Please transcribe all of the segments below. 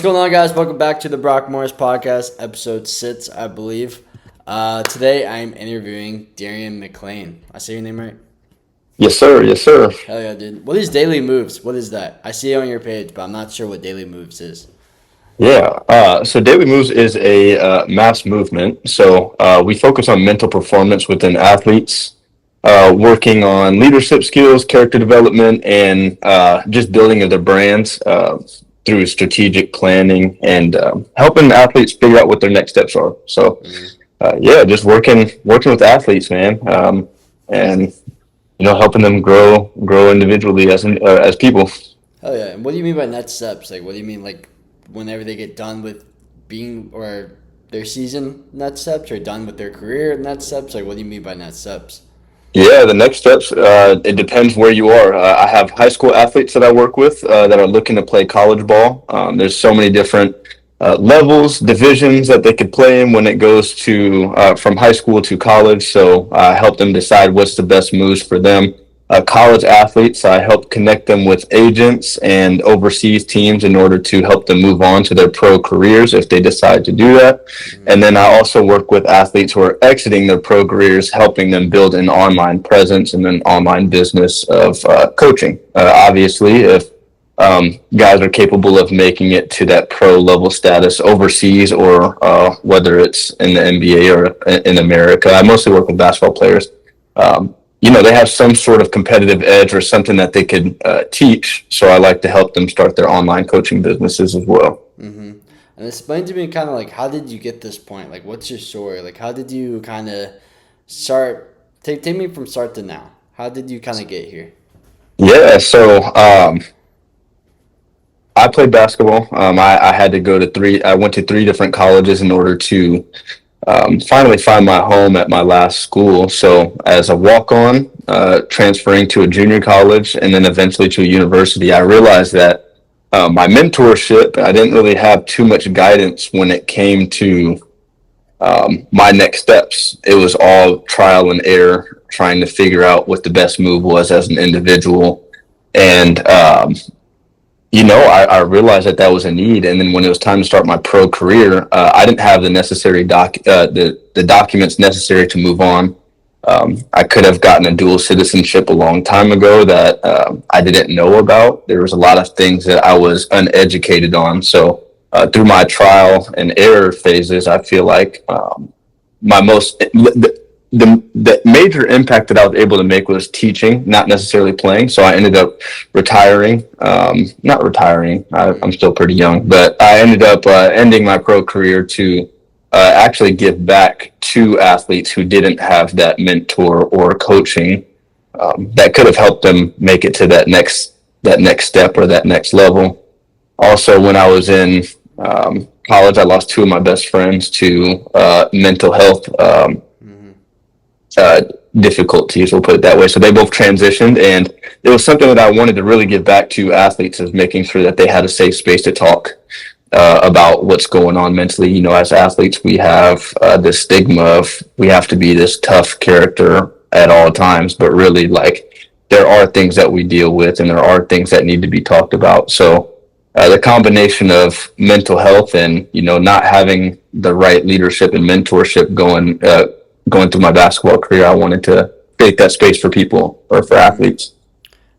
What's going on, guys? Welcome back to the Brock Morris Podcast, episode 6, I believe. Today, I'm interviewing Darien McClain. I say your name right? Yes, sir. Yes, sir. Hell yeah, dude. What is Daily Moves? What is that? I see it on your page, but I'm not sure what Daily Moves is. Yeah. So Daily Moves is a mass movement. So we focus on mental performance within athletes, working on leadership skills, character development, and just building of their brands through strategic planning and helping athletes figure out what their next steps are. So, yeah, just working with athletes, man, and helping them grow individually as people. Hell yeah. And what do you mean by next steps? Like, what do you mean, like, whenever they get done with being, or their season next steps, or done with their career next steps? Like, what do you mean by next steps? Yeah, the next steps, it depends where you are. I have high school athletes that I work with that are looking to play college ball. There's so many different levels, divisions that they could play in when it goes to from high school to college. So I help them decide what's the best moves for them. College athletes, I help connect them with agents and overseas teams in order to help them move on to their pro careers if they decide to do that. And then I also work with athletes who are exiting their pro careers, helping them build an online presence and an online business of coaching. Obviously, if guys are capable of making it to that pro level status overseas or whether it's in the NBA or in America, I mostly work with basketball players. They have some sort of competitive edge or something that they could teach. So I like to help them start their online coaching businesses as well. Mm-hmm. And explain to me kind of like, how did you get this point? Like, what's your story? Like, how did you kind of start? Take me from start to now. How did you kind of get here? Yeah, so I played basketball. I had to go to I went to three different colleges in order to finally find my home at my last school. So as a walk-on, transferring to a junior college and then eventually to a university, I realized that my mentorship, I didn't really have too much guidance when it came to my next steps. It was all trial and error, trying to figure out what the best move was as an individual. And I realized that was a need, and then when it was time to start my pro career, I didn't have the necessary the documents necessary to move on. I could have gotten a dual citizenship a long time ago that I didn't know about. There was a lot of things that I was uneducated on. So through my trial and error phases, I feel like my most the major impact that I was able to make was teaching, not necessarily playing. So I ended up retiring, not retiring. I'm still pretty young, but I ended up ending my pro career to actually give back to athletes who didn't have that mentor or coaching that could have helped them make it to that next step or that next level. Also, when I was in college, I lost two of my best friends to mental health difficulties, we'll put it that way. So they both transitioned, and it was something that I wanted to really give back to athletes, is making sure that they had a safe space to talk about what's going on mentally. As athletes, we have this stigma of we have to be this tough character at all times, but really, like, there are things that we deal with, and there are things that need to be talked about. So the combination of mental health and not having the right leadership and mentorship going through my basketball career, I wanted to create that space for people or for athletes.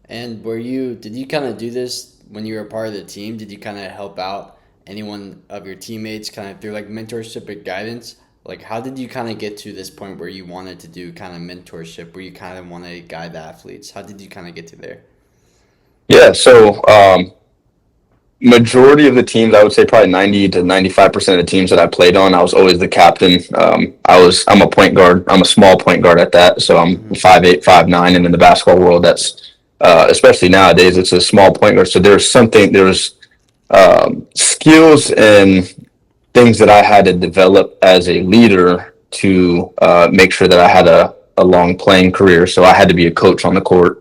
And did you kind of do this when you were a part of the team? Did you kind of help out anyone of your teammates kind of through like mentorship or guidance? Like, how did you kind of get to this point where you wanted to do kind of mentorship, where you kind of want to guide the athletes? How did you kind of get to there? Yeah, so majority of the teams, I would say probably 90 to 95% of the teams that I played on, I was always the captain. I'm a point guard. I'm a small point guard at that. So I'm 5'8", 5'9", and in the basketball world, that's especially nowadays, it's a small point guard. So there's skills and things that I had to develop as a leader to make sure that I had a long playing career. So I had to be a coach on the court.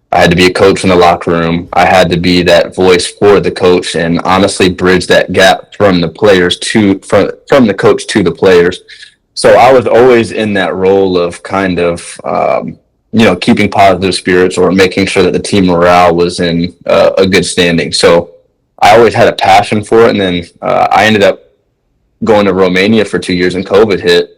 I had to be a coach in the locker room. I had to be that voice for the coach and honestly bridge that gap from the players from the coach to the players. So I was always in that role of kind of, keeping positive spirits or making sure that the team morale was in a good standing. So I always had a passion for it. And then I ended up going to Romania for 2 years and COVID hit.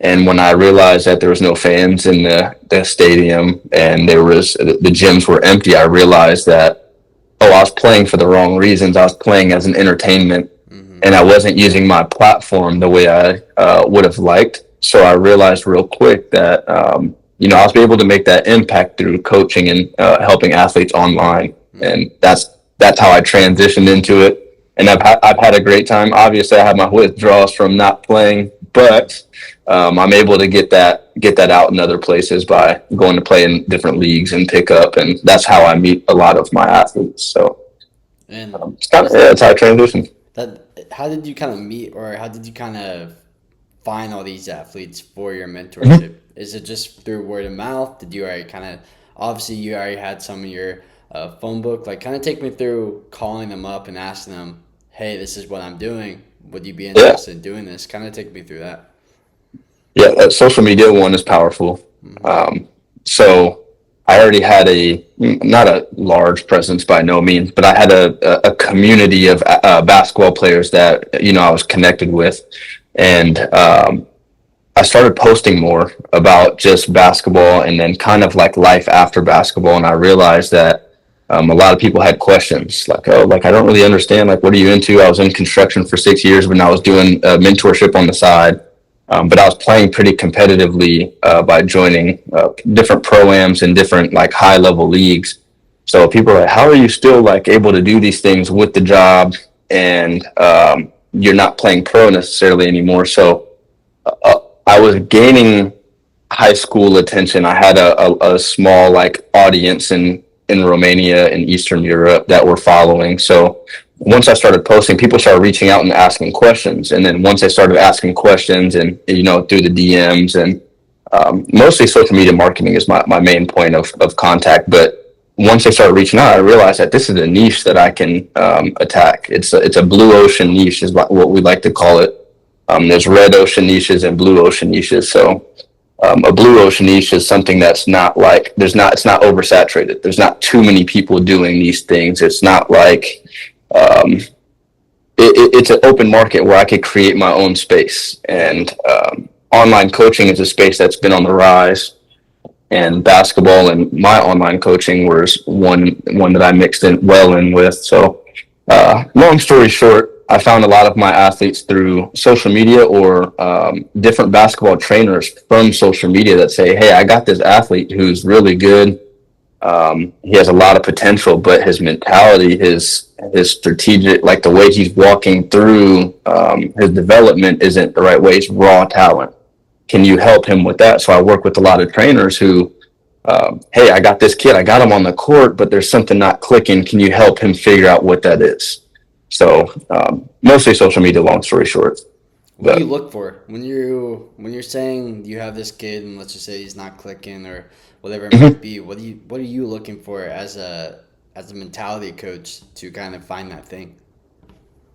And when I realized that there was no fans in the stadium and the gyms were empty, I realized that, oh, I was playing for the wrong reasons. I was playing as an entertainment, Mm-hmm. and I wasn't using my platform the way I would have liked. So I realized real quick that I was able to make that impact through coaching and helping athletes online, Mm-hmm. and that's how I transitioned into it. And I've had a great time. Obviously, I have my withdrawals from not playing, but I'm able to get that out in other places by going to play in different leagues and pick up, and that's how I meet a lot of my athletes. So And it's kind of is yeah, that's how I transition. that how did you kind of meet, or how did you kind of find all these athletes for your Mm-hmm. mentorship? Is it just through word of mouth? Did you already kind of, obviously you already had some of your phone book? Like, kind of take me through calling them up and asking them, "Hey, this is what I'm doing. Would you be Yeah, interested in doing this?" Kind of take me through that. yeah. Social media one is powerful. Mm-hmm. Um, so I already had not a large presence by no means, but I had a community of basketball players that I was connected with, and I started posting more about just basketball and then kind of like life after basketball. And I realized that a lot of people had questions like, oh, like I don't really understand. Like, what are you into? I was in construction for 6 years, but I was doing mentorship on the side. But I was playing pretty competitively by joining different pro-ams and different like high level leagues. So people are like, how are you still like able to do these things with the job and you're not playing pro necessarily anymore? So I was gaining high school attention. I had a small like audience in Romania and Eastern Europe that were following. So once I started posting, people started reaching out and asking questions. And then once they started asking questions and through the DMs and mostly social media marketing is my main point of contact. But once they started reaching out, I realized that this is a niche that I can attack. It's a blue ocean niche is what we like to call it. There's red ocean niches and blue ocean niches. So a blue ocean niche is something that's not like it's not oversaturated. There's not too many people doing these things. It's not like um, it's an open market where I could create my own space. And online coaching is a space that's been on the rise. And basketball and my online coaching was one that I mixed in well in with. So long story short, I found a lot of my athletes through social media or different basketball trainers from social media that say, "Hey, I got this athlete who's really good. He has a lot of potential, but his mentality, his strategic, like the way he's walking through his development isn't the right way. It's raw talent. Can you help him with that?" So I work with a lot of trainers who hey, I got this kid, I got him on the court, but there's something not clicking. Can you help him figure out what that is? So mostly social media, long story short. What do you But look for when you're saying you have this kid and let's just say he's not clicking or whatever it might mhm. be? What are you looking for as a mentality coach to kind of find that thing?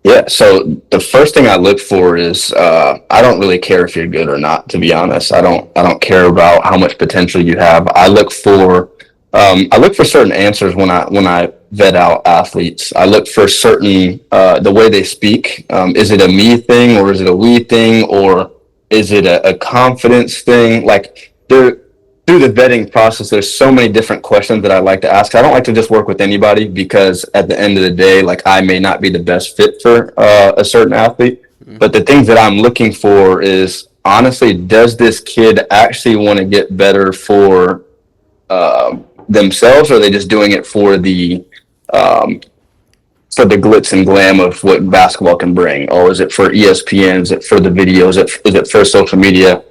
Yeah, so the first thing I look for is I don't really care if you're good or not, to be honest. I don't care about how much potential you have. I look for certain answers when I vet out athletes. I look for certain the way they speak. Is it a me thing or is it a we thing or is it a confidence thing? Like there through the vetting process, there's so many different questions that I like to ask. I don't like to just work with anybody because at the end of the day, like I may not be the best fit for a certain athlete. But Mm-hmm. the things that I'm looking for is honestly, does this kid actually want to get better for themselves, or are they just doing it um, for the glitz and glam of what basketball can bring? Or is it for ESPN? Is it for the videos? Is it for social media?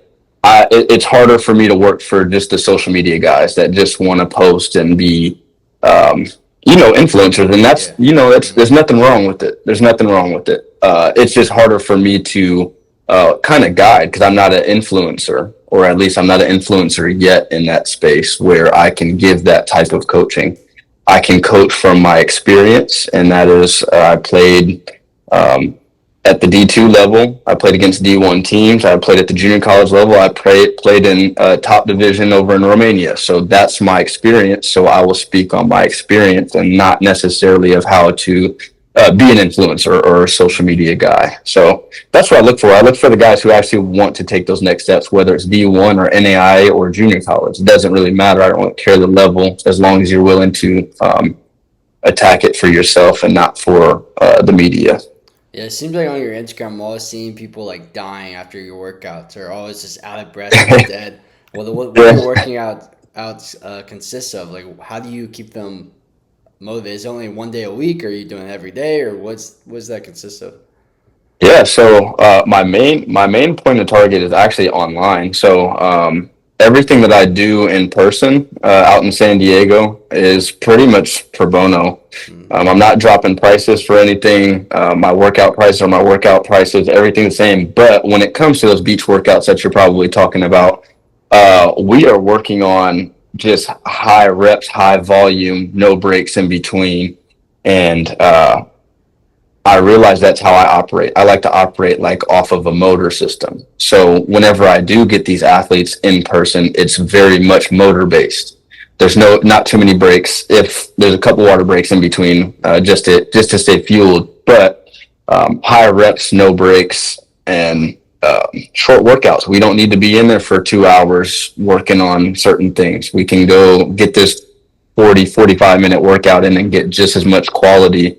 It's harder for me to work for just the social media guys that just want to post and be, um, influencers. And that's, Yeah. there's Mm-hmm. nothing wrong with it. There's nothing wrong with it. It's just harder for me to kind of guide because I'm not an influencer, or at least I'm not an influencer yet in that space where I can give that type of coaching. I can coach from my experience, and that is I played um, at the D2 level. I played against D1 teams. I played at the junior college level. I played in top division over in Romania. So that's my experience. So I will speak on my experience and not necessarily of how to be an influencer or a social media guy. So that's what I look for. I look for the guys who actually want to take those next steps, whether it's D1 or NAIA or junior college. It doesn't really matter. I don't care the level as long as you're willing to attack it for yourself and not for the media. Yeah, it seems like on your Instagram, I'm always seeing people like dying after your workouts, or always just out of breath and dead. Well, what are Yeah. your working outs consists of? Like, how do you keep them motivated? Is it only one day a week, or are you doing it every day, or what's that consist of? Yeah, so my main point of target is actually online. So everything that I do in person out in San Diego is pretty much pro bono. I'm not dropping prices for anything. My workout prices are my workout prices, everything the same. But when it comes to those beach workouts that you're probably talking about, we are working on just high reps, high volume, no breaks in between, and I realize that's how I operate. I like to operate like off of a motor system. So whenever I do get these athletes in person, it's very much motor based. There's not too many breaks. If there's a couple water breaks in between, just to stay fueled, but higher reps, no breaks, and short workouts. We don't need to be in there for 2 hours working on certain things. We can go get this 45 minute workout in and get just as much quality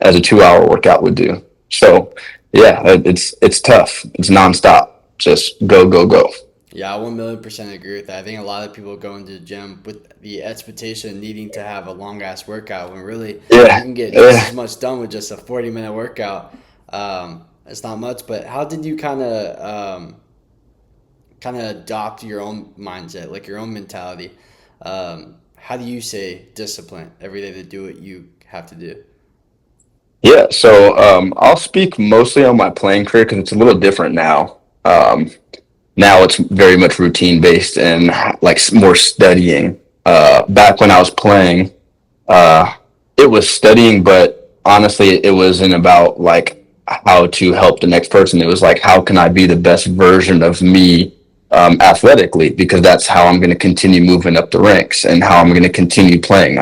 as a 2 hour workout would do. So yeah, it's tough. It's nonstop. Just go, go, go. Yeah, I 1,000,000% agree with that. I think a lot of people go into the gym with the expectation of needing to have a long ass workout when really you Yeah, can get just as yeah, much done with just a 40-minute workout. It's not much, but how did you kind of adopt your own mindset, like your own mentality? How do you say discipline every day to do what you have to do? yeah. So I'll speak mostly on my playing career because it's a little different now. Now it's very much routine based and like more studying. Back when I was playing, uh, it was studying, but honestly, it wasn't about like how to help the next person. It was like, how can I be the best version of me athletically? Because that's how I'm going to continue moving up the ranks and how I'm going to continue playing.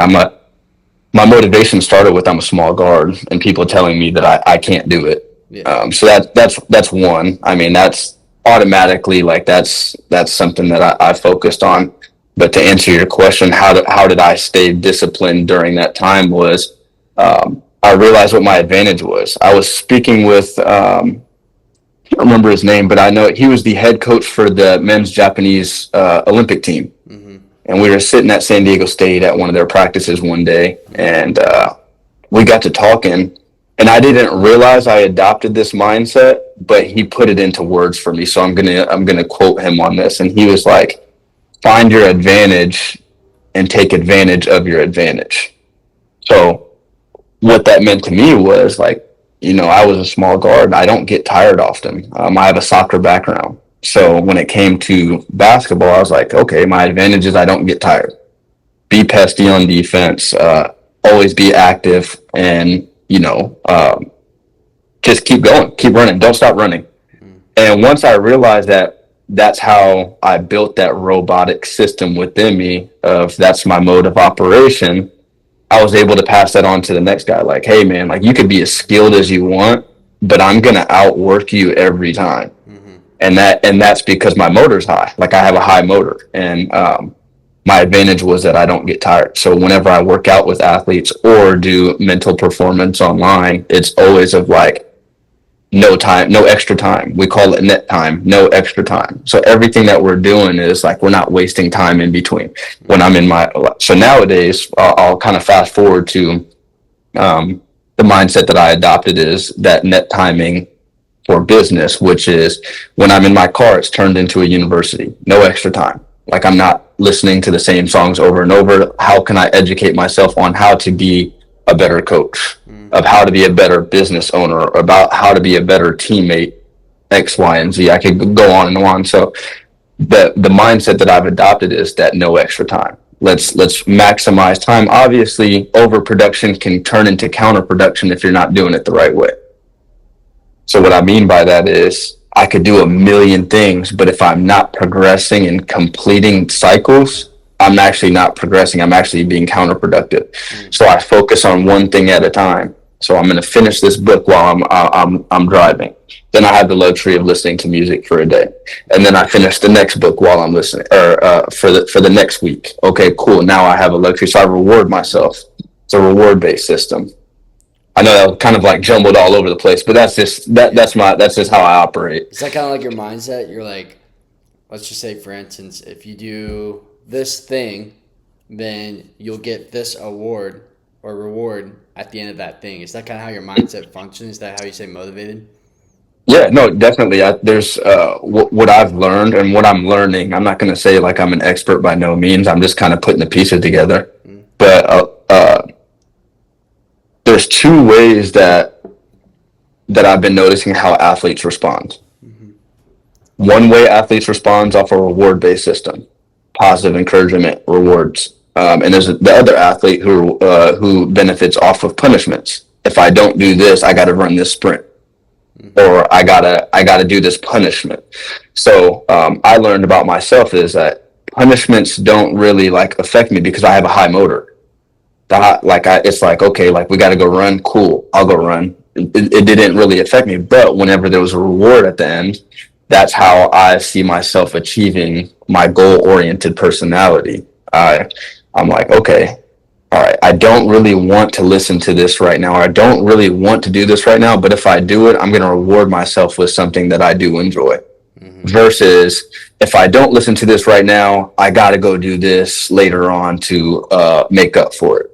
My motivation started with I'm a small guard and people telling me that I can't do it. Yeah. So that's one. I mean, that's automatically like that's something that I focused on. But to answer your question, how did I stay disciplined during that time was I realized what my advantage was. I was speaking with I can't remember his name, but I know he was the head coach for the men's Japanese Olympic team, Hmm. and we were sitting at San Diego State at one of their practices one day, and we got to talking, and I didn't realize I adopted this mindset, but he put it into words for me. So I'm gonna quote him on this, and he was like, "Find your advantage and take advantage of your advantage." So what that meant to me was like, I was a small guard. I don't get tired often. I have a soccer background. So when it came to basketball, I was like, okay, my advantage is I don't get tired. Be pesty on defense, always be active, and just keep going, keep running, don't stop running. And once I realized that that's how I built that robotic system within me of that's my mode of operation, I was able to pass that on to the next guy. Like, hey man, like you could be as skilled as you want, but I'm gonna outwork you every time. Hmm. And that's because my motor's high. Like I have a high motor, and my advantage was that I don't get tired. So whenever I work out with athletes or do mental performance online, it's always of like no time, no extra time. We call it net time, no extra time. So everything that we're doing is like we're not wasting time in between. When I'm in my so nowadays, I'll kind of fast forward to the mindset that I adopted is that net timing for business, which is when I'm in my car, it's turned into a university. No extra time. Like I'm not listening to the same songs over and over. How can I educate myself on how to be a better coach, of how to be a better business owner, about how to be a better teammate, X, Y, and Z. I could go on and on. So the mindset that I've adopted is that no extra time. Let's maximize time. Obviously, overproduction can turn into counterproduction if you're not doing it the right way. So what I mean by that is I could do a million things, but if I'm not progressing and completing cycles, I'm actually not progressing. I'm actually being counterproductive. Mm. So I focus on one thing at a time. So I'm going to finish this book while I'm driving. Then I have the luxury of listening to music for a day, and then I finish the next book while I'm listening, or for the next week. Okay, cool. Now I have a luxury, so I reward myself. It's a reward based system. I know that was kind of like jumbled all over the place, but Yeah. that's just how I operate. Is that kind of like your mindset? You're like, let's just say, for instance, if you do this thing, then you'll get this award or reward at the end of that thing. Is that kind of how your mindset functions? Is that how you stay motivated? Yeah, no, definitely. There's what I've learned and what I'm learning. I'm not going to say like I'm an expert by no means. I'm just kind of putting the pieces together. Mm. But there's two ways that I've been noticing how athletes respond. Mm-hmm. One way athletes respond is off a reward based system, positive encouragement, rewards. And there's the other athlete who benefits off of punishments. If I don't do this, I got to run this sprint, Mm-hmm. or I gotta do this punishment. So I learned about myself is that punishments don't really like affect me because I have a high motor. It's like, okay, like we got to go run. Cool, I'll go run. It didn't really affect me, but whenever there was a reward at the end, that's how I see myself achieving my goal-oriented personality. I'm like, okay, all right, I don't really want to listen to this right now. Or I don't really want to do this right now, but if I do it, I'm going to reward myself with something that I do enjoy. Mm-hmm. Versus if I don't listen to this right now, I got to go do this later on to make up for it.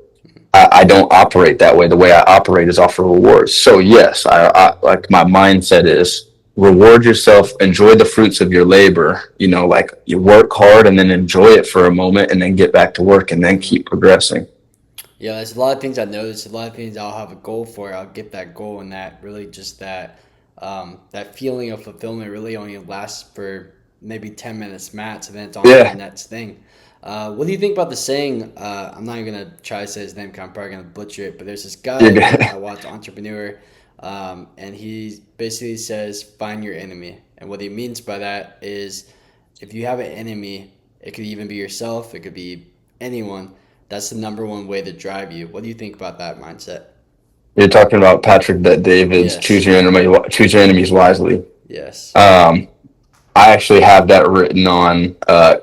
I don't operate that way. The way I operate is off of rewards. So yes, I like my mindset is reward yourself, enjoy the fruits of your labor. You know, like you work hard and then enjoy it for a moment, and then get back to work and then keep progressing. Yeah, there's a lot of things I noticed. A lot of things I'll have a goal for. I'll get that goal, and that really just that feeling of fulfillment really only lasts for maybe 10 minutes max, and then it's on to the Yeah, next thing. What do you think about the saying? I'm not even gonna try to say his name, 'cause I'm probably gonna butcher it. But there's this you're guy good. I watch, entrepreneur, and he basically says, "Find your enemy." And what he means by that is, if you have an enemy, it could even be yourself, it could be anyone. That's the number one way to drive you. What do you think about that mindset? You're talking about Patrick Bet David's Yes. choose your enemies wisely. Yes. Um, I actually have that written on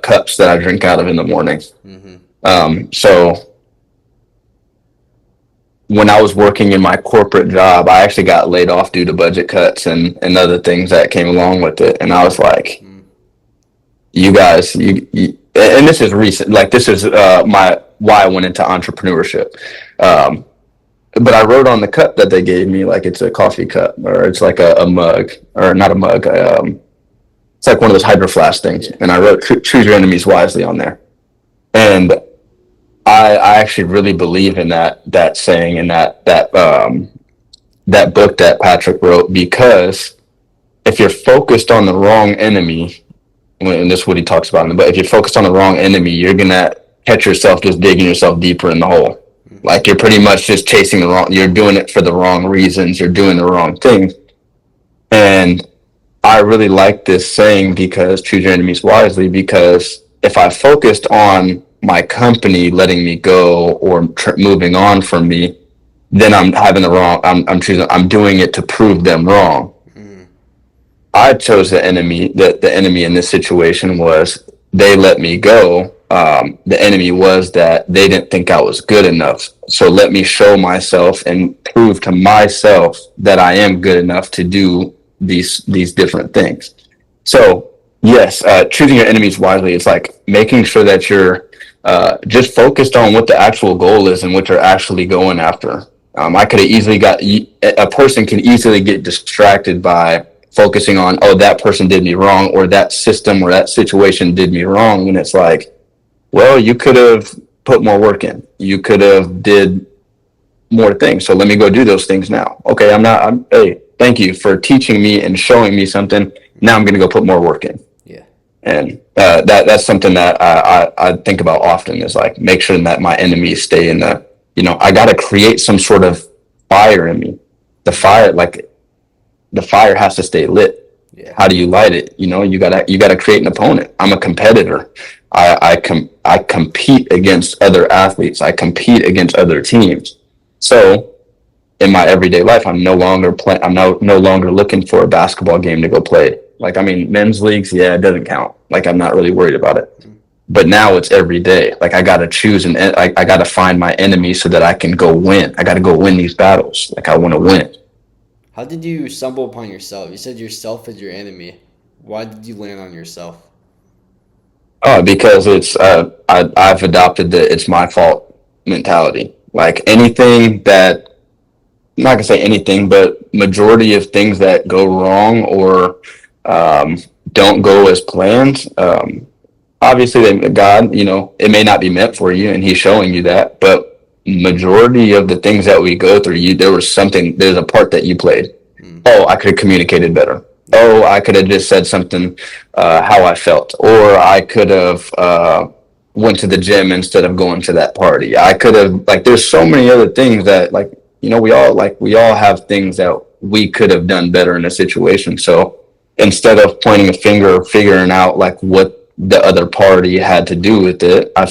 cups that I drink out of in the morning. Mm-hmm. So when I was working in my corporate job, I actually got laid off due to budget cuts and other things that came along with it. And I was like, Mm. you guys, and this is recent. Like this is my why I went into entrepreneurship. Um, but I wrote on the cup that they gave me, like it's a coffee cup or it's like a mug or not a mug. It's like one of those hydro flask things. Yeah. And I wrote choose your enemies wisely on there. And I actually really believe in that saying and that book that Patrick wrote, because if you're focused on the wrong enemy, and this is what he talks about in the book, if you're focused on the wrong enemy, you're gonna catch yourself just digging yourself deeper in the hole. Mm-hmm. Like you're pretty much just chasing the wrong, you're doing it for the wrong reasons, you're doing the wrong thing. And I really like this saying, because choose your enemies wisely, because if I focused on my company letting me go or moving on from me, then I'm having the wrong, I'm doing it to prove them wrong. Mm-hmm. I chose the enemy. The enemy in this situation was they let me go. The enemy was that they didn't think I was good enough. So let me show myself and prove to myself that I am good enough to do these different things. So yes, choosing your enemies wisely is like making sure that you're just focused on what the actual goal is and what you're actually going after. I could have easily got a person can easily get distracted by focusing on, oh, that person did me wrong, or that system or that situation did me wrong, and it's like, well, you could have put more work in, you could have did more things, so let me go do those things now. Okay, I'm hey, thank you for teaching me and showing me something. Now I'm going to go put more work in. Yeah. And that's something that I think about often, is like make sure that my enemies stay in the, I got to create some sort of fire in me. The fire, like the fire has to stay lit. Yeah. How do you light it? You gotta create an opponent. I'm a competitor. I compete against other athletes. I compete against other teams. So in my everyday life, I'm no longer play. I'm no longer looking for a basketball game to go play. Like, I mean, men's leagues, yeah, it doesn't count. Like, I'm not really worried about it. But now it's every day. Like, I got to choose and I got to find my enemy so that I can go win. I got to go win these battles. Like, I want to win. How did you stumble upon yourself? You said yourself is your enemy. Why did you land on yourself? Because I've adopted the it's my fault mentality. Like anything that, I'm not gonna say anything, but majority of things that go wrong or um, don't go as planned. Obviously, God, it may not be meant for you, and He's showing you that. But majority of the things that we go through, there's a part that you played. Mm. Oh, I could have communicated better. Yeah. Oh, I could have just said something how I felt, or I could have went to the gym instead of going to that party. I could have like. There's so many other things that we all have things that we could have done better in a situation. So instead of pointing a finger or figuring out like what the other party had to do with it, I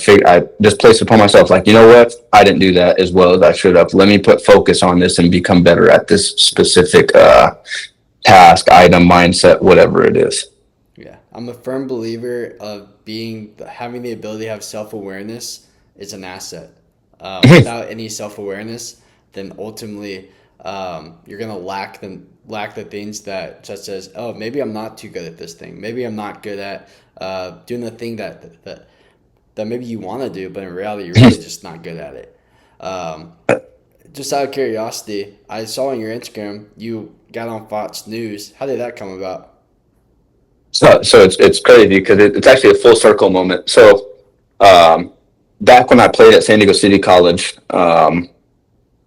just placed it upon myself. Like, you know what? I didn't do that as well as I should have. Let me put focus on this and become better at this specific task, item, mindset, whatever it is. Yeah, I'm a firm believer of having the ability to have self awareness is an asset. Without any self awareness, then ultimately you're gonna lack the things that such as, oh, maybe I'm not too good at this thing. Maybe I'm not good at doing the thing that maybe you want to do, but in reality you're really just not good at it. Um, just out of curiosity, I saw on your Instagram you got on Fox News. How did that come about? So it's crazy because it's actually a full circle moment. So um, back when I played at San Diego City College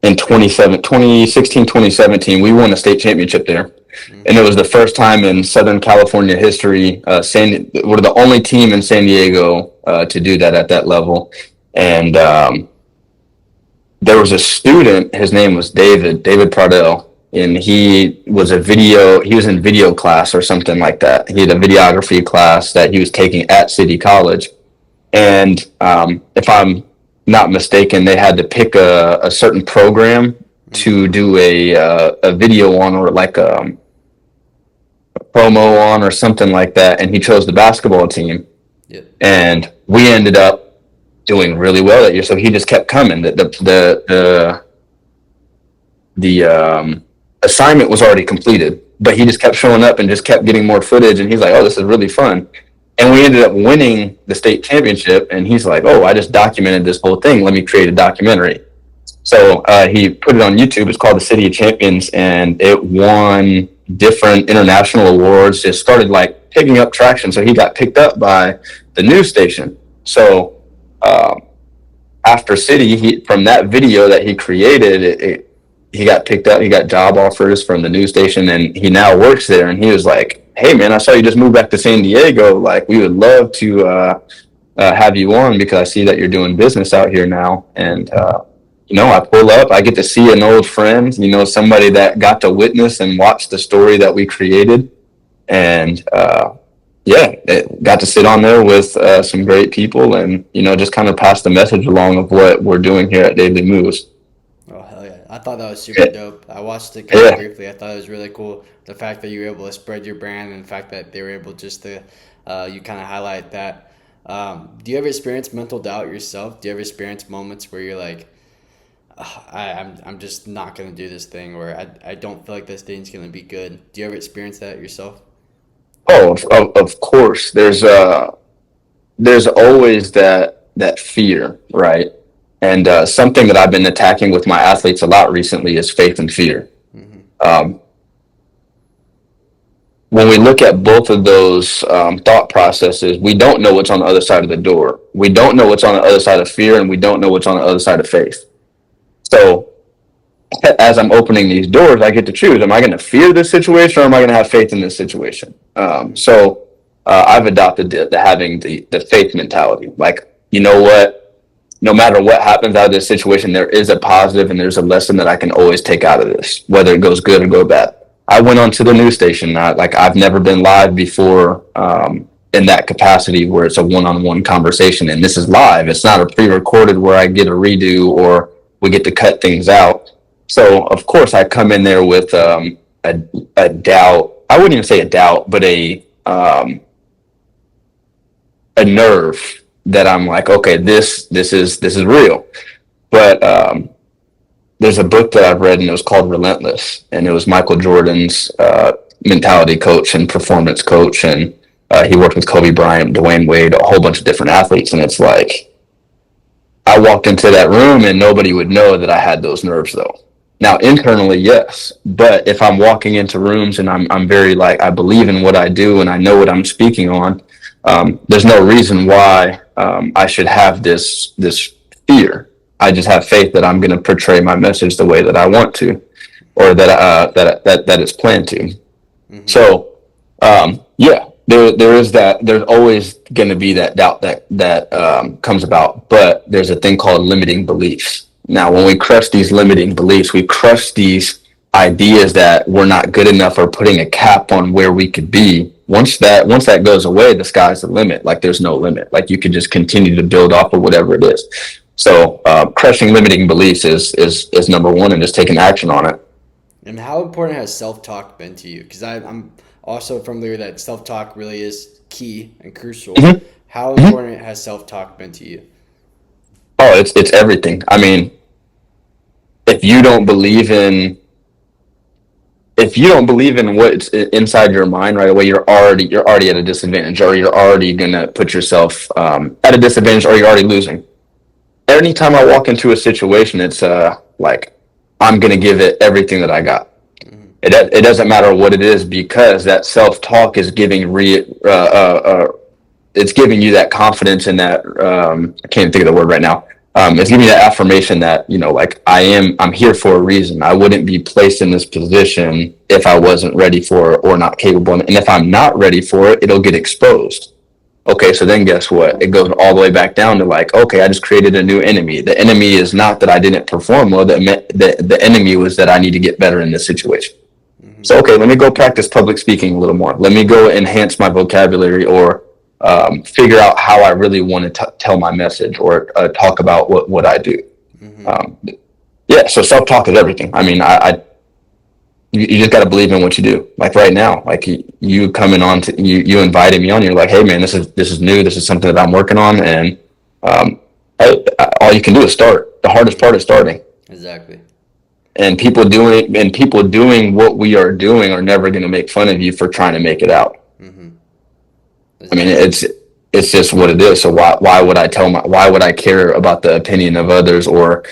in 2016, 2017, we won a state championship there. And it was the first time in Southern California history. We're the only team in San Diego to do that at that level. And there was a student, his name was David Pardell, and he was in video class or something like that. He had a videography class that he was taking at City College. And if I'm not mistaken, they had to pick a certain program to do a video on, or like a promo on or something like that. And he chose the basketball team. Yep. And we ended up doing really well that year. So he just kept coming. The assignment was already completed, but he just kept showing up and just kept getting more footage. And he's like, "Oh, this is really fun." And we ended up winning the state championship. And he's like, "Oh, I just documented this whole thing. Let me create a documentary." So he put it on YouTube. It's called The City of Champions, and it won different international awards. It started like picking up traction. So he got picked up by the news station. So after City, from that video that he created, he got picked up. He got job offers from the news station, and he now works there. And he was like, "Hey, man, I saw you just moved back to San Diego. Like, we would love to have you on because I see that you're doing business out here now." And I pull up, I get to see an old friend, somebody that got to witness and watch the story that we created. And got to sit on there with some great people and, just kind of pass the message along of what we're doing here at Daily Moves. Oh, hell yeah. I thought that was super Yeah. dope. I watched it kind of Yeah. briefly. I thought it was really cool. The fact that you were able to spread your brand and the fact that they were able just to, you kind of highlight that. Do you ever experience mental doubt yourself? Do you ever experience moments where you're like, "Ugh, I'm just not going to do this thing, or I don't feel like this thing's going to be good." Do you ever experience that yourself? Oh, of course. There's always that fear, right? And something that I've been attacking with my athletes a lot recently is faith and fear. Mm-hmm. Um, when we look at both of those thought processes, we don't know what's on the other side of the door. We don't know what's on the other side of fear, and we don't know what's on the other side of faith. So as I'm opening these doors, I get to choose. Am I going to fear this situation, or am I going to have faith in this situation? I've adopted the having the faith mentality. Like, you know what? No matter what happens out of this situation, there is a positive and there's a lesson that I can always take out of this, whether it goes good or go bad. I went on to the news station. I've never been live before in that capacity where it's a one-on-one conversation, and this is live. It's not a pre-recorded where I get a redo or we get to cut things out. So of course I come in there with a doubt. I wouldn't even say a doubt, but a nerve that I'm like, okay, this is real. But there's a book that I've read, and it was called Relentless, and it was Michael Jordan's mentality coach and performance coach, and he worked with Kobe Bryant, Dwayne Wade, a whole bunch of different athletes, and it's like I walked into that room and nobody would know that I had those nerves though. Now internally, yes, but if I'm walking into rooms and I'm very like I believe in what I do and I know what I'm speaking on, there's no reason why I should have this fear. I just have faith that I'm going to portray my message the way that I want to, or that it's planned to. Mm-hmm. So yeah, there is that. There's always going to be that doubt that comes about, but there's a thing called limiting beliefs. Now, when we crush these limiting beliefs, we crush these ideas that we're not good enough or putting a cap on where we could be. Once that goes away, the sky's the limit. Like there's no limit. Like you can just continue to build off of whatever it is. So crushing limiting beliefs is number one, and just taking action on it. And how important has self-talk been to you? Because I'm also familiar that self-talk really is key and crucial. Mm-hmm. How Mm-hmm. important has self-talk been to you? Oh, it's everything. I mean, if you don't believe in if you don't believe in what's inside your mind right away, you're already at a disadvantage, or you're already gonna put yourself at a disadvantage, or you're already losing. Anytime I walk into a situation, it's like I'm gonna give it everything that I got. Mm-hmm. It doesn't matter what it is, because that self talk is giving it's giving you that confidence and that I can't think of the word right now. It's giving you that affirmation that like I'm here for a reason. I wouldn't be placed in this position if I wasn't ready for it or not capable. And if I'm not ready for it, it'll get exposed. Okay, so then guess what? It goes all the way back down to like, okay, I just created a new enemy. The enemy is not that I didn't perform well. The enemy was that I need to get better in this situation. Mm-hmm. So, okay, let me go practice public speaking a little more. Let me go enhance my vocabulary, or figure out how I really want to tell my message, or talk about what I do. Mm-hmm. Yeah, so self talk is everything. I mean, you just got to believe in what you do. Like right now, like you coming on to you invited me on. You're like, hey man, this is new. This is something that I'm working on, and um, all you can do is start. The hardest part is starting. Exactly. And people doing what we are doing are never going to make fun of you for trying to make it out. Mm-hmm. I mean, Exactly. it's just what it is. So why would I care about the opinion of others, or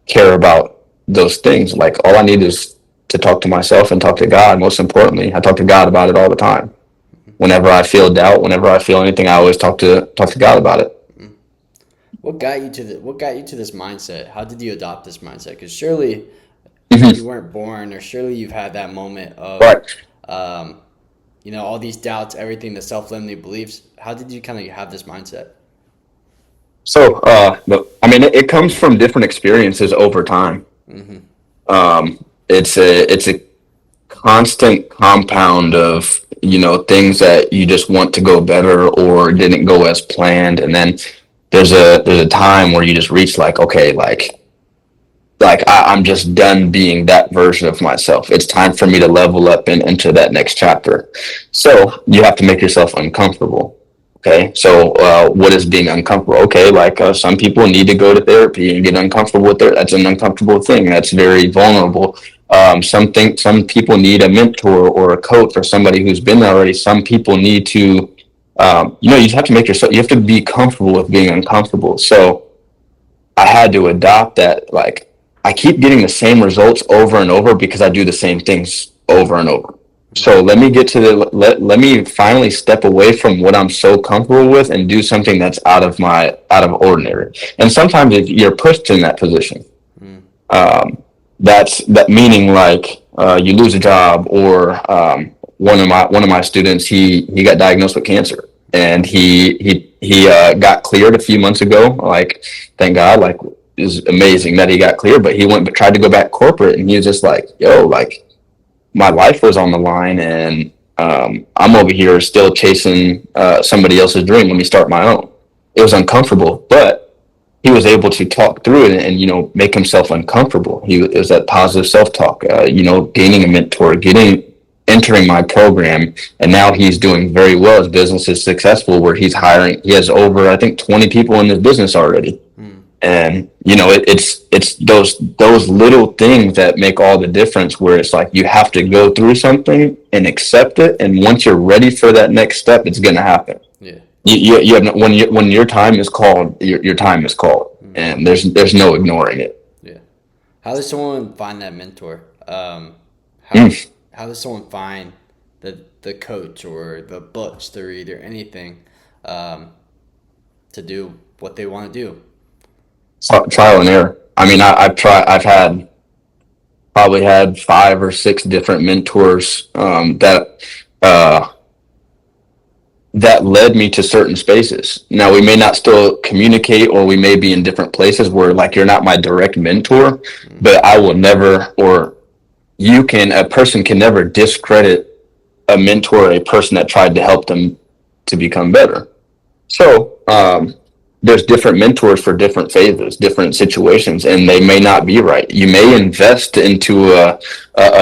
care about those things? Like all I need is to talk to myself and talk to God. Most importantly, I talk to God about it all the time. Whenever I feel doubt, whenever I feel anything, I always talk to God about it. Mm-hmm. What got you to this mindset? How did you adopt this mindset? Because surely you Mhm. weren't born, or surely you've had that moment of, Right. um, all these doubts, everything, the self-limiting beliefs. How did you kind of have this mindset? So, I mean, it comes from different experiences over time. Mm-hmm. It's a constant compound of things that you just want to go better or didn't go as planned, and then there's a time where you just reach like, okay, like I'm just done being that version of myself. It's time for me to level up and enter that next chapter. So you have to make yourself uncomfortable. Okay, so what is being uncomfortable? Okay, like some people need to go to therapy and get uncomfortable with it. That's an uncomfortable thing. That's very vulnerable. Some people need a mentor or a coach or somebody who's been there already. Some people need to, you have to make yourself. You have to be comfortable with being uncomfortable. So I had to adopt that. Like I keep getting the same results over and over because I do the same things over and over. So let me get to let me finally step away from what I'm so comfortable with and do something that's out of ordinary. And sometimes if you're pushed in that position, Mm-hmm. um, that meaning like you lose a job, or one of my students, he got diagnosed with cancer, and he got cleared a few months ago. Like thank God, like is amazing that he got cleared, but he went but tried to go back corporate, and he was just like, yo, like my life was on the line, and I'm over here still chasing somebody else's dream. Let me start my own. It was uncomfortable, but he was able to talk through it and, make himself uncomfortable. It was that positive self-talk, gaining a mentor, entering my program. And now he's doing very well. His business is successful where he has over, I think, 20 people in his business already. Mm. And, it's those little things that make all the difference, where it's like, you have to go through something and accept it. And once you're ready for that next step, it's going to happen. Yeah. You have when your time is called, your time is called, Mm. and there's no ignoring it. Yeah. How does someone find that mentor? Mm. How does someone find the coach or the books to read or anything um, to do what they want to do? Trial and error. I mean, I've had probably had 5 or 6 different mentors, uh, that led me to certain spaces. Now, we may not still communicate, or we may be in different places where, like, you're not my direct mentor, Mm. but I will never, or a person can never discredit a mentor or a person that tried to help them to become better. So, there's different mentors for different phases, different situations, and they may not be right. You may invest into a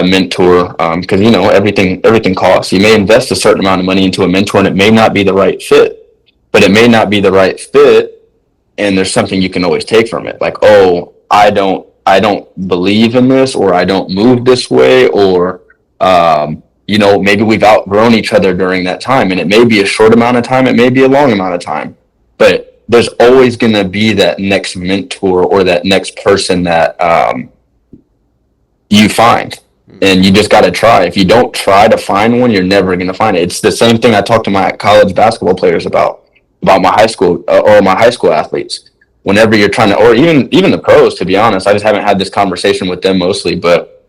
mentor, because, everything costs. You may invest a certain amount of money into a mentor, and it may not be the right fit. But it may not be the right fit, and there's something you can always take from it. Like, oh, I don't believe in this, or I don't move this way, or maybe we've outgrown each other during that time, and it may be a short amount of time, it may be a long amount of time, but there's always going to be that next mentor or that next person that, you find. Mm. And you just got to try. If you don't try to find one, you're never going to find it. It's the same thing I talk to my college basketball players about my high school, or my high school athletes. Whenever you're trying to, or even the pros, to be honest, I just haven't had this conversation with them mostly, but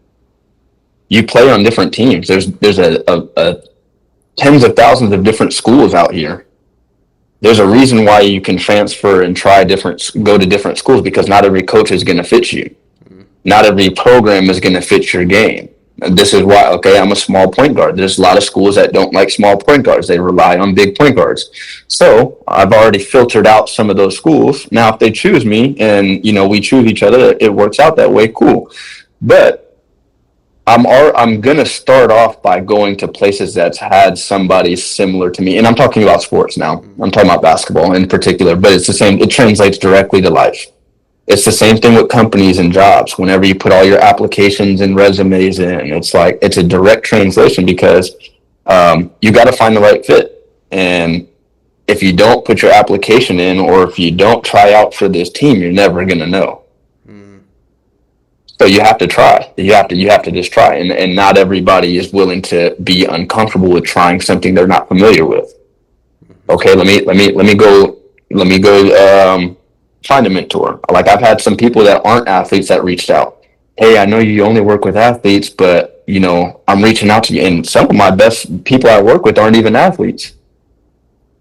you play on different teams. There's a tens of thousands of different schools out here. There's a reason why you can transfer and go to different schools, because not every coach is going to fit you. Mm. Not every program is going to fit your game. This is why, okay, I'm a small point guard. There's a lot of schools that don't like small point guards. They rely on big point guards. So I've already filtered out some of those schools. Now, if they choose me and, we choose each other, it works out that way, cool. But I'm gonna start off by going to places that's had somebody similar to me, and I'm talking about sports now. Mm. I'm talking about basketball in particular, but it's the same. It translates directly to life. It's the same thing with companies and jobs. Whenever you put all your applications and resumes in, it's like it's a direct translation, because you got to find the right fit. And if you don't put your application in, or if you don't try out for this team, you're never gonna know. Mm. So you have to try. You have to just try, and not everybody is willing to be uncomfortable with trying something they're not familiar with. Okay, let me go find a mentor. Like, I've had some people that aren't athletes that reached out. Hey, I know you only work with athletes, but I'm reaching out to you, and some of my best people I work with aren't even athletes.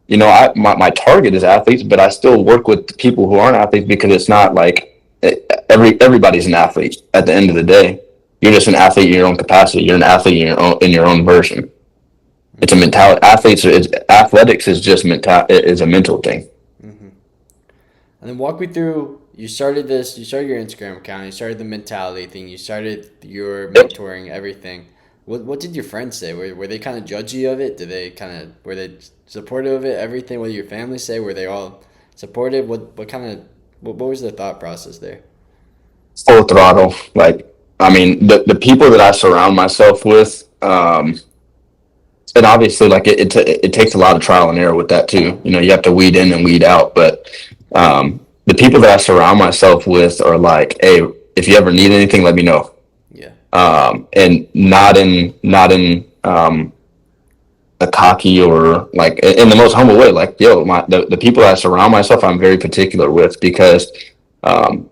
My target is athletes, but I still work with people who aren't athletes, because it's not like everybody's an athlete at the end of the day. You're just an athlete in your own capacity. You're an athlete in your own version. It's a mentality. Athletics is just is a mental thing. Mm-hmm. And then walk me through. You started this. You started your Instagram account. You started the mentality thing. You started your Yep. mentoring everything. What did your friends say? Were they kind of judgy of it? Did they kind of were they supportive of it? Everything. What did your family say? Were they all supportive? What kind of what was the thought process there? Full throttle. Like, I mean, the people that I surround myself with, and obviously, like, it takes a lot of trial and error with that too. You have to weed in and weed out. But the people that I surround myself with are like, hey, if you ever need anything, let me know. Yeah. And not in a cocky, or like, in the most humble way. Like, yo, the people I surround myself, I'm very particular with, because um,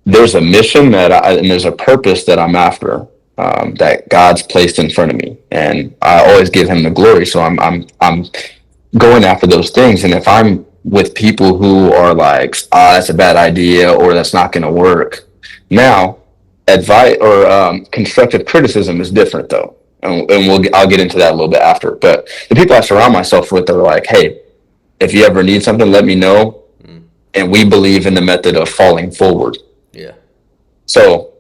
there's a mission and there's a purpose that I'm after, that God's placed in front of me, and I always give Him the glory. So I'm going after those things, and if I'm with people who are like, that's a bad idea, or that's not going to work, now advice or constructive criticism is different, though, and I'll get into that a little bit after. But the people I surround myself with are like, hey, if you ever need something, let me know. Mm. and we believe in the method of falling forward. Yeah. So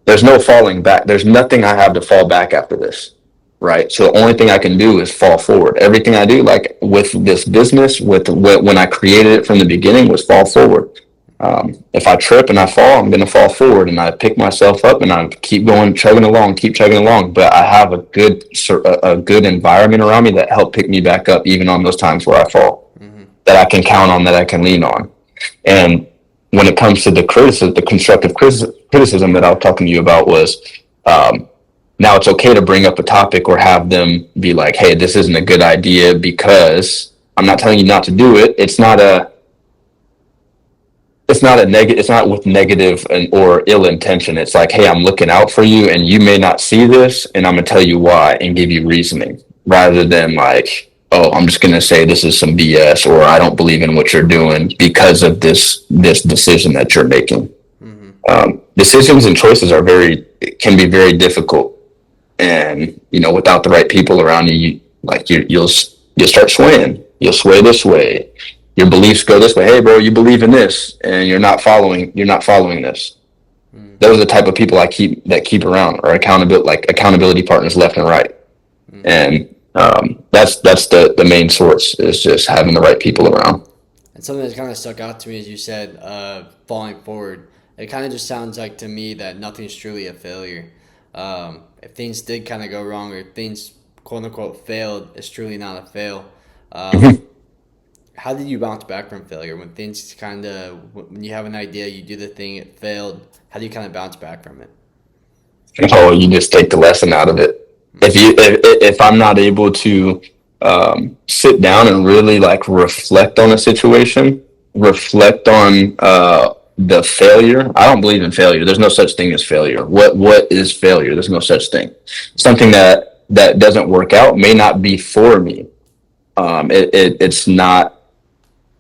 there's no falling back. There's nothing I have to fall back after this, right? So the only thing I can do is fall forward. Everything I do, like with this business, with when I created it from the beginning, was fall forward. If I trip and I fall, I'm going to fall forward, and I pick myself up and I keep going, keep chugging along. But I have a good environment around me that help pick me back up, even on those times where I fall, Mm-hmm. that I can count on, that I can lean on. And when it comes to the constructive criticism that I was talking to you about was, now it's okay to bring up a topic or have them be like, hey, this isn't a good idea, because I'm not telling you not to do it. It's not with negative or ill intention. It's like, hey, I'm looking out for you, and you may not see this, and I'm gonna tell you why and give you reasoning, rather than like, oh, I'm just gonna say this is some BS, or I don't believe in what you're doing because of this decision that you're making. Mm-hmm. Decisions and choices can be very difficult, and without the right people around you, you'll start swaying. You'll sway this way. Your beliefs go this way. Hey, bro, you believe in this, and you're not following this. Mm-hmm. Those are the type of people I keep around, or accountability partners left and right. Mm-hmm. And that's the main source, is just having the right people around. And something that kind of stuck out to me, as you said, falling forward. It kind of just sounds like to me that nothing's truly a failure. If things did kind of go wrong, or things quote unquote failed, it's truly not a fail. How did you bounce back from failure when things when you have an idea, you do the thing, it failed? How do you kind of bounce back from it? Oh, you just take the lesson out of it. If I'm not able to sit down and really like reflect on a situation, reflect on the failure. I don't believe in failure. There's no such thing as failure. What is failure? There's no such thing. Something that doesn't work out may not be for me.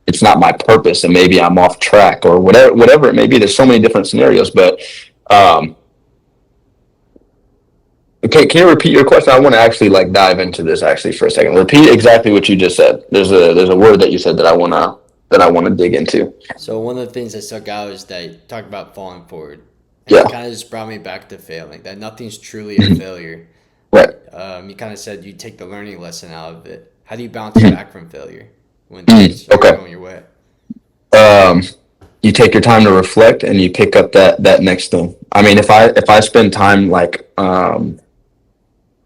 It's not my purpose, and maybe I'm off track, or whatever it may be. There's so many different scenarios, but okay, can you repeat your question? I want to actually like dive into this actually for a second. Repeat exactly what you just said. There's a word that you said that I wanna dig into. So one of the things that stuck out is that you talked about falling forward, and Yeah. it kind of just brought me back to failing. That nothing's truly a failure. Right. You kind of said you take the learning lesson out of it. How do you bounce back from failure when things aren't Okay. going your way? Um, you take your time to reflect, and you pick up that next thing. I mean, if I spend time like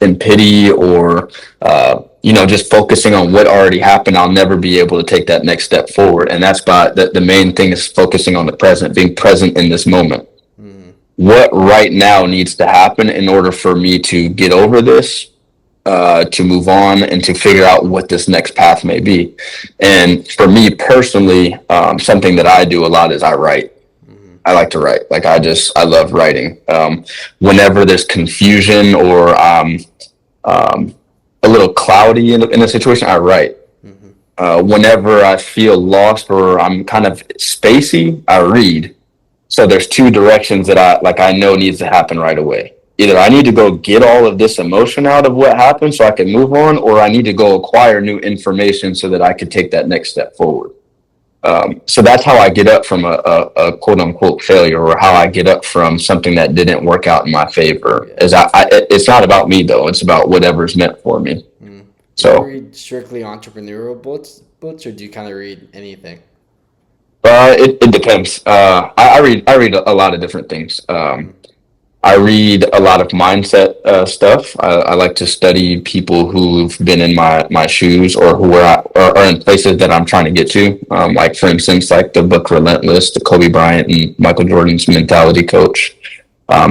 in pity, or just focusing on what already happened, I'll never be able to take that next step forward. And that's by the main thing is focusing on the present, being present in this moment. Mm-hmm. What right now needs to happen in order for me to get over this, to move on, and to figure out what this next path may be. And for me personally, something that I do a lot is I write. Mm-hmm. I like to write. Like I love writing. Whenever there's confusion, or a little cloudy in a situation, I write. Mm-hmm. Whenever I feel lost or I'm kind of spacey, I read. So there's two directions that I know needs to happen right away. Either I need to go get all of this emotion out of what happened so I can move on, or I need to go acquire new information so that I could take that next step forward. So that's how I get up from a quote unquote failure, or how I get up from something that didn't work out in my favor. Yeah. It's not about me though. It's about whatever's meant for me. Mm-hmm. Do you So read strictly entrepreneurial books, or do you kind of read anything? it depends. I read a lot of different things. Mm-hmm. I read a lot of mindset stuff. I like to study people who've been in my shoes, or who are in places that I'm trying to get to. Like for instance, like the book Relentless, the Kobe Bryant and Michael Jordan's mentality coach.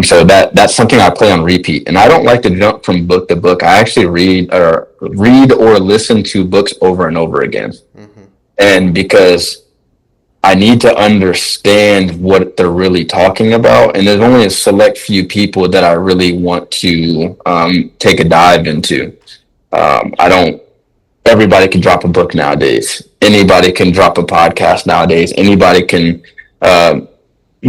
So that's something I play on repeat, and I don't like to jump from book to book. I actually read or listen to books over and over again, Mm-hmm. and because I need to understand what they're really talking about. And there's only a select few people that I really want to take a dive into. I don't, everybody can drop a book nowadays. Anybody can drop a podcast nowadays. Anybody can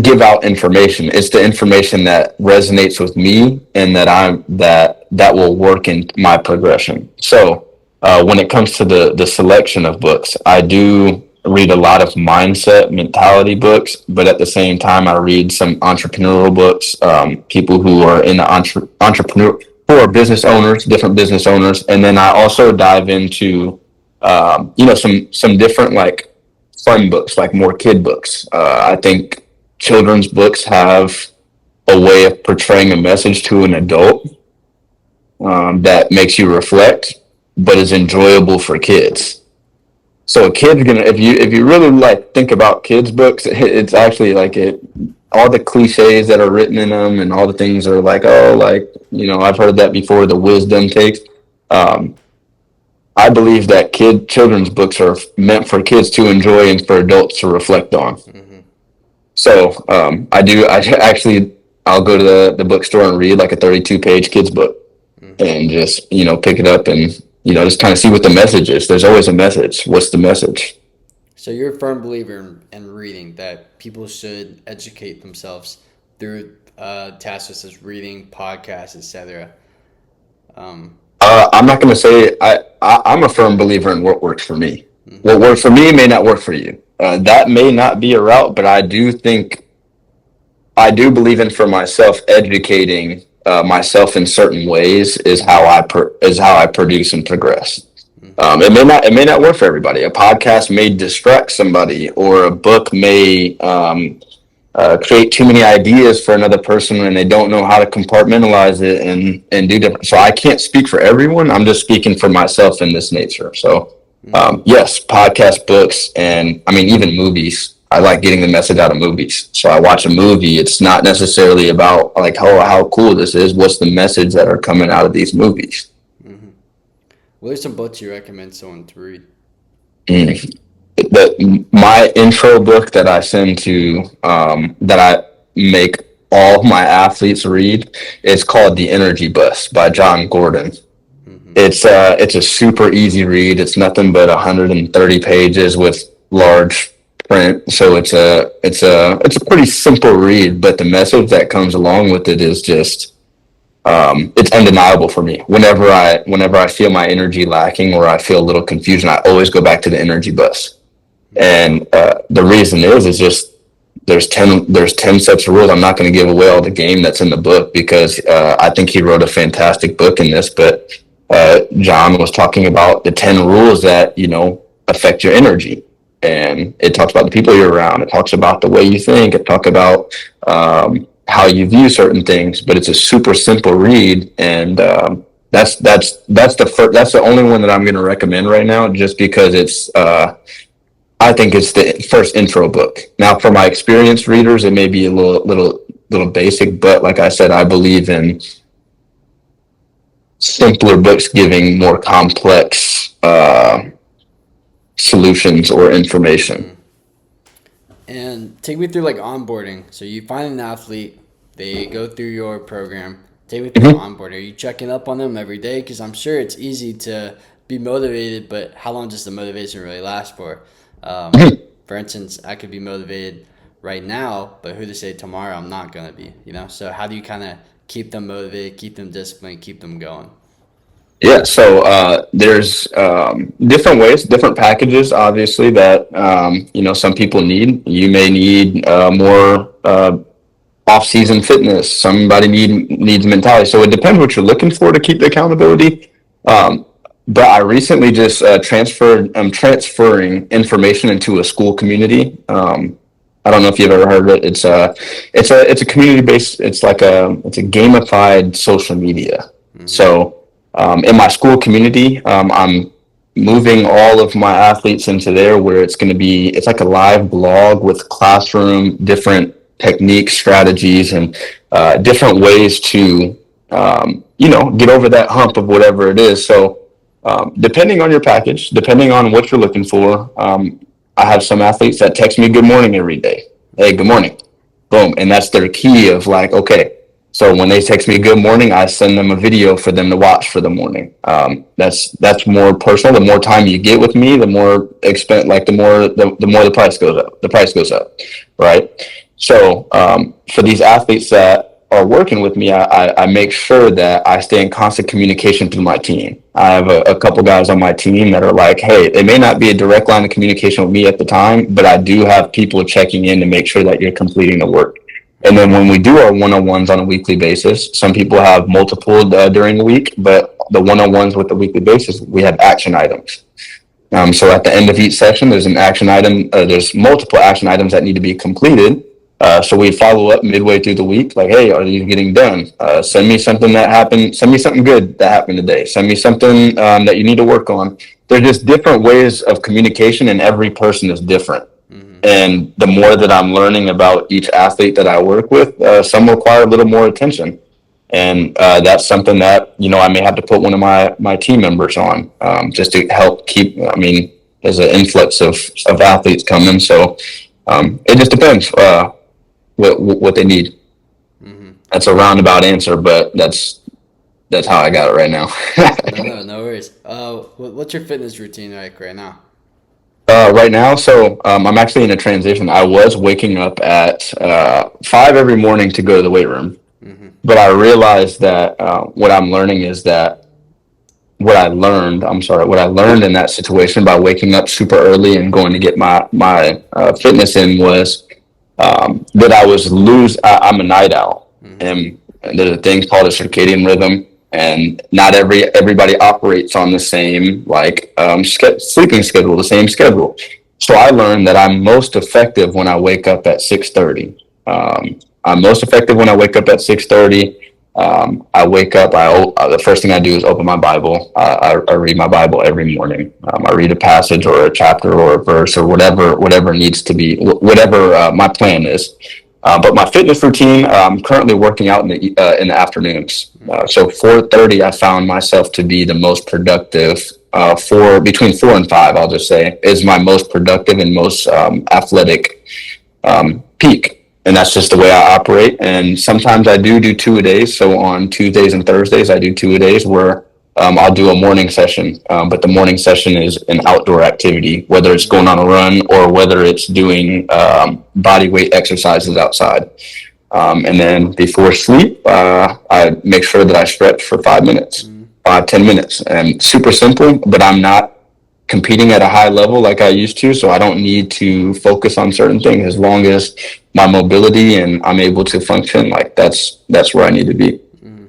give out information. It's the information that resonates with me, and that will work in my progression. So when it comes to the selection of books, I do read a lot of mindset mentality books, but at the same time, I read some entrepreneurial books, people who are in the entrepreneur, who are business owners, different business owners. And then I also dive into, some different like fun books, like more kid books. I think children's books have a way of portraying a message to an adult that makes you reflect, but is enjoyable for kids. So a kid's gonna if you really like think about kids books, it's actually like it all the cliches that are written in them and all the things are like, oh, like, I've heard that before, the wisdom takes. Um, I believe that children's books are meant for kids to enjoy and for adults to reflect on. Hmm. So I actually I'll go to the bookstore and read like a 32-page kids book Hmm. and just pick it up and just kind of see what the message is. There's always a message. What's the message? So you're a firm believer in reading, that people should educate themselves through tasks such as reading, podcasts, etc. Um, I'm not going to say I'm a firm believer in what works for me. mhm. What works for me may not work for you. That may not be a route, but I do believe in for myself educating myself in certain ways is how I produce and progress. Hmm. It may not work for everybody. A podcast may distract somebody, or a book may create too many ideas for another person and they don't know how to compartmentalize it and do different. So I can't speak for everyone. I'm just speaking for myself in this nature. So Hmm. yes, podcast, books, and I mean even movies. I like getting the message out of movies. So I watch a movie. It's not necessarily about like how cool this is. What's the message that are coming out of these movies? Hmm. What are some books you recommend someone to read? Mm. My intro book that I send to that I make all my athletes read is called The Energy Bus by John Gordon. Hmm. It's a super easy read. It's nothing but 130 pages with large print. So it's a pretty simple read, but the message that comes along with it is just it's undeniable for me. Whenever I feel my energy lacking or I feel a little confusion, I always go back to the energy bus. And the reason is just there's 10 sets of rules. I'm not going to give away all the game that's in the book because I think he wrote a fantastic book in this. But John was talking about the 10 rules that affect your energy, and it talks about the people you're around. It talks about the way you think. It talks about how you view certain things. But it's a super simple read, and that's the only one that I'm going to recommend right now, just because I think it's the first intro book. Now, for my experienced readers, it may be a little basic, but like I said, I believe in simpler books giving more complex solutions or information. Hmm. And take me through like onboarding. So you find an athlete, they go through your program. Take me through Mm-hmm. onboarding. Are you checking up on them every day? Because I'm sure it's easy to be motivated, but how long does the motivation really last for? Um, Mm-hmm. for instance, I could be motivated right now, but who to say tomorrow I'm not gonna be? So how do you kind of keep them motivated, keep them disciplined, keep them going? Yeah, so there's different ways, different packages, obviously, that some people need. You may need more off-season fitness. Somebody needs mentality. So it depends what you're looking for to keep the accountability. Um, but I recently just transferred. I'm transferring information into a school community. I don't know if you've ever heard of it. It's a community based. It's a gamified social media. Mm-hmm. So in my school community, I'm moving all of my athletes into there where it's like a live blog with classroom, different techniques, strategies, and different ways to, get over that hump of whatever it is. So, depending on your package, depending on what you're looking for, I have some athletes that text me good morning every day. Hey, good morning. Boom. And that's their key of like, okay, so when they text me good morning, I send them a video for them to watch for the morning. That's more personal. The more time you get with me, the more expense, like the more the price goes up. The price goes up, right? So for these athletes that are working with me, I make sure that I stay in constant communication through my team. I have a couple guys on my team that are like, hey, they may not be a direct line of communication with me at the time, but I do have people checking in to make sure that you're completing the work. And then when we do our one-on-ones on a weekly basis, some people have multiple during the week, but the one-on-ones with the weekly basis, we have action items. So at the end of each session, there's an action item. There's multiple action items that need to be completed. So we follow up midway through the week, like, hey, are these getting done? Send me something that happened. Send me something good that happened today. Send me something that you need to work on. There's just different ways of communication, and every person is different. Mm-hmm. And the more that I'm learning about each athlete that I work with, some require a little more attention. And that's something that, I may have to put one of my team members on, just to help keep. I mean, there's an influx of athletes coming, so it just depends what they need. Mm-hmm. That's a roundabout answer, but that's how I got it right now. No worries. What's your fitness routine like right now? Right now, so I'm actually in a transition. I was waking up at 5 every morning to go to the weight room. Mm-hmm. But I realized that what I'm learning is that what I learned in that situation by waking up super early and going to get my fitness in was that I'm a night owl, Mm-hmm. and there's a thing called a circadian rhythm, and not everybody operates on the same sleeping schedule, the same schedule. So I learned that I'm most effective when I wake up at 6:30. I'm most effective when I wake up at 6:30. I wake up. The first thing I do is open my Bible. I read my Bible every morning. I read a passage or a chapter or a verse or whatever needs to be, whatever my plan is. But my fitness routine, I'm currently working out in the afternoons. So 4:30, I found myself to be the most productive. For between 4 and 5, I'll just say, is my most productive and most athletic peak. And that's just the way I operate. And sometimes I do 2-a-days. So on Tuesdays and Thursdays, I do 2-a-days where I'll do a morning session. But the morning session is an outdoor activity, whether it's going on a run or whether it's doing body weight exercises outside. And then before sleep, I make sure that I stretch for 5 minutes, 5, 10 minutes. And super simple, but I'm not competing at a high level like I used to, so I don't need to focus on certain things as long as my mobility and I'm able to function. Like that's where I need to be. Mm-hmm.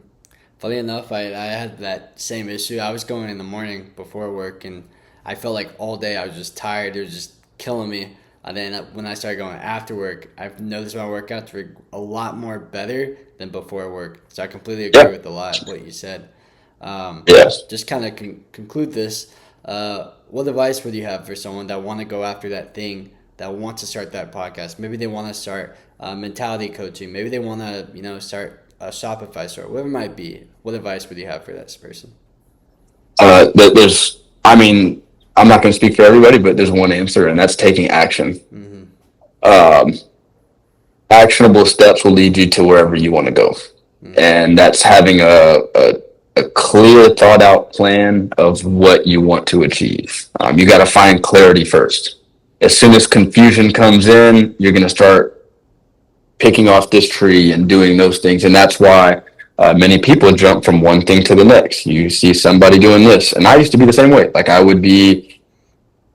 Funny enough, I had that same issue. I was going in the morning before work, and I felt like all day I was just tired. It was just killing me. And then when I started going after work, I've noticed my workouts were a lot more better than before work. So I completely agree Yeah. with a lot of what you said. Yes. Just kind of conclude this. What advice would you have for someone that want to go after that thing, that wants to start that podcast? Maybe they want to start mentality coaching. Maybe they want to, start a Shopify store, whatever it might be. What advice would you have for that person? I mean, I'm not going to speak for everybody, but there's one answer, and that's taking action. Mm-hmm. Um, Actionable steps will lead you to wherever you want to go. Mm-hmm. And that's having a clear, thought out plan of what you want to achieve. You got to find clarity first. As soon as confusion comes in, you're going to start picking off this tree and doing those things. And that's why many people jump from one thing to the next. You see somebody doing this. And I used to be the same way. Like I would be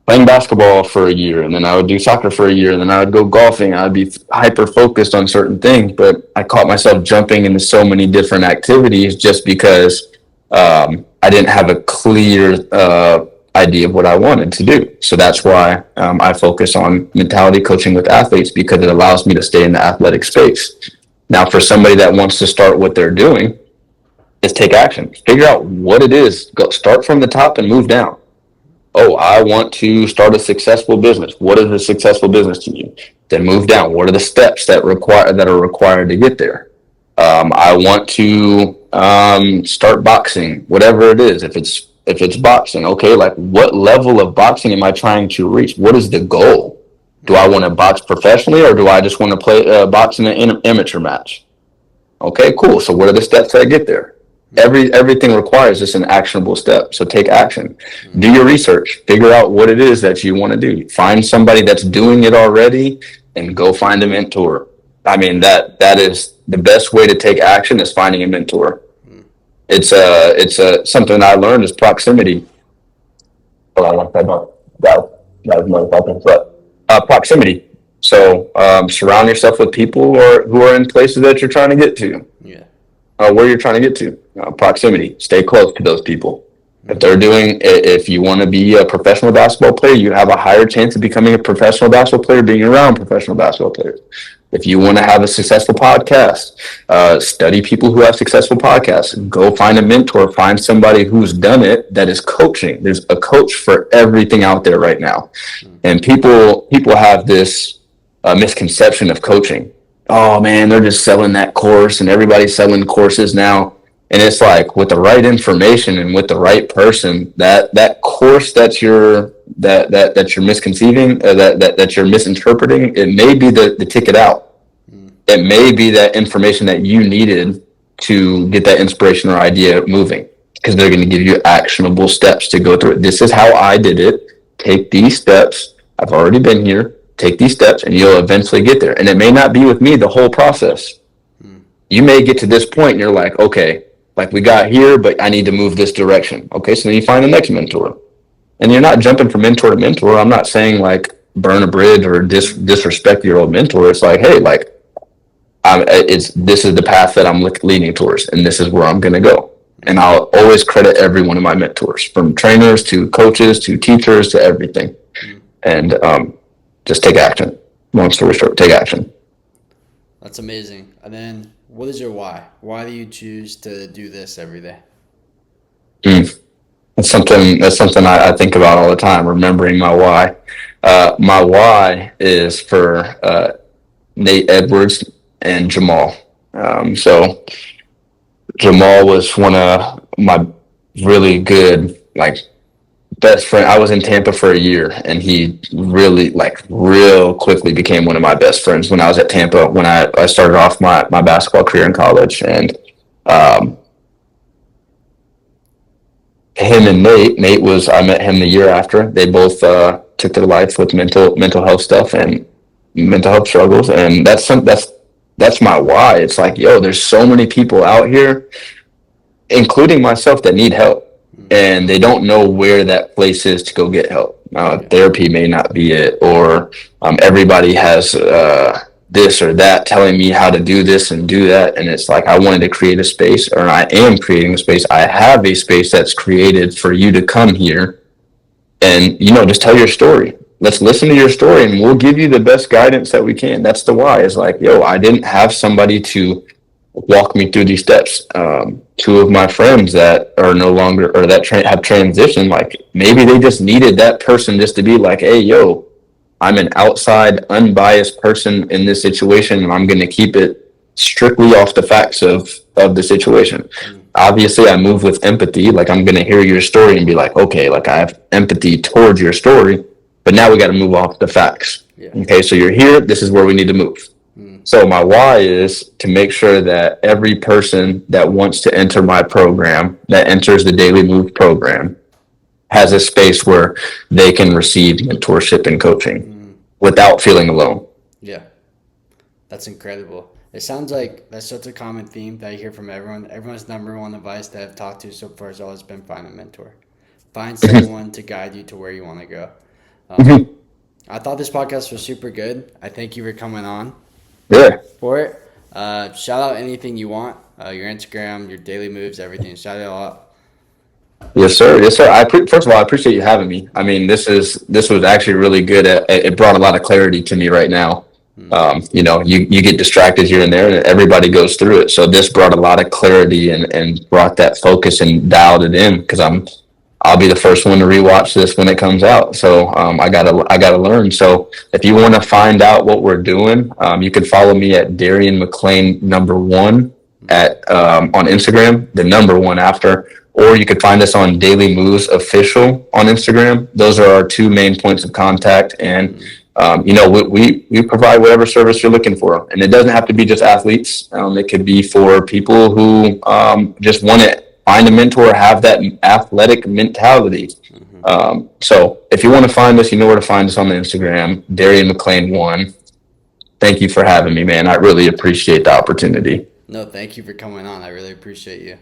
playing basketball for a year, and then I would do soccer for a year, and then I would go golfing. I'd be hyper focused on certain things, but I caught myself jumping into so many different activities just because I didn't have a clear idea of what I wanted to do. So that's why I focus on mentality coaching with athletes, because it allows me to stay in the athletic space. Now, for somebody that wants to start what they're doing, is take action. Figure out what it is. Go start from the top and move down. Oh, I want to start a successful business. What is a successful business to you? Then move down. What are the steps that are required to get there? I want to start boxing, whatever it is. If it's boxing, okay, like what level of boxing am I trying to reach? What is the goal? Do I want to box professionally, or do I just want to play box in an amateur match? Okay, cool. So what are the steps that get there? Everything requires just an actionable step. So take action. Do your research. Figure out what it is that you want to do. Find somebody that's doing it already and go find a mentor. I mean, the best way to take action is finding a mentor. Mm. It's something I learned is proximity. Oh, I like that. That was motherfucking, but proximity. So surround yourself with people who are in places that you're trying to get to, Yeah. where you're trying to get to. Proximity. Stay close to those people. If you want to be a professional basketball player, you have a higher chance of becoming a professional basketball player being around professional basketball players. If you want to have a successful podcast, study people who have successful podcasts. Go find a mentor, find somebody who's done it that is coaching. There's a coach for everything out there right now. And people have this misconception of coaching. Oh man, they're just selling that course and everybody's selling courses now. And it's like with the right information and with the right person, that course that you're misconceiving, that you're misinterpreting, it may be the ticket out. It may be that information that you needed to get that inspiration or idea moving, because they're going to give you actionable steps to go through it. This is how I did it. Take these steps. I've already been here. Take these steps and you'll eventually get there. And it may not be with me the whole process. You may get to this point and you're like, okay, like we got here, but I need to move this direction. Okay, so then you find the next mentor. And you're not jumping from mentor to mentor. I'm not saying like burn a bridge or disrespect your old mentor. It's like, hey, like this is the path that I'm leaning towards, and this is where I'm going to go. And I'll always credit every one of my mentors, from trainers to coaches to teachers to everything. And just take action. Long story short, take action. That's amazing. And then, what is your why? Why do you choose to do this every day? That's something I think about all the time. Remembering my why. My why is for Nate Edwards and Jamal. So Jamal was one of my really good, like, best friend. I was in Tampa for a year, and he really, like, real quickly became one of my best friends when I was at Tampa, when I started off my basketball career in college. And him and Nate was, I met him the year after. They both took their life with mental health stuff and mental health struggles. And that's my why. It's like, yo, there's so many people out here, including myself, that need help. And they don't know where that place is to go get help. Therapy may not be it, or everybody has this or that telling me how to do this and do that. And it's like, I wanted to create a space, or I am creating a space. I have a space that's created for you to come here and, just tell your story. Let's listen to your story and we'll give you the best guidance that we can. That's the why. It's like, yo, I didn't have somebody to walk me through these steps. Two of my friends that are no longer, or that have transitioned, like maybe they just needed that person just to be like, hey, yo, I'm an outside, unbiased person in this situation, and I'm going to keep it strictly off the facts of the situation. Obviously, I move with empathy. Like, I'm going to hear your story and be like, okay, like I have empathy towards your story, but now we got to move off the facts. Yeah. Okay, so you're here. This is where we need to move. So my why is to make sure that every person that wants to enter my program, that enters the Daily Move program, has a space where they can receive mentorship and coaching without feeling alone. Yeah, that's incredible. It sounds like that's such a common theme that I hear from everyone. Everyone's number one advice that I've talked to so far has always been find a mentor. Find someone to guide you to where you want to go. I thought this podcast was super good. I thank you for coming on. Yeah. For it. Shout out anything you want. Your Instagram, your daily moves, everything. Shout it all out. Yes, sir. Yes, sir. First of all, I appreciate you having me. I mean, this was actually really good. It brought a lot of clarity to me right now. You get distracted here and there, and everybody goes through it. So this brought a lot of clarity and brought that focus and dialed it in, because I'll be the first one to rewatch this when it comes out. So I gotta learn. So if you want to find out what we're doing, you can follow me at Darien McClain #1 on Instagram, the #1 after, or you could find us on Daily Moves Official on Instagram. Those are our two main points of contact. And we provide whatever service you're looking for, and it doesn't have to be just athletes. It could be for people who just want to find a mentor, have that athletic mentality. So if you want to find us, you know where to find us on the Instagram, Darien McClain 1. thank you for having me, man. I really appreciate the opportunity. No, thank you for coming on. I really appreciate you.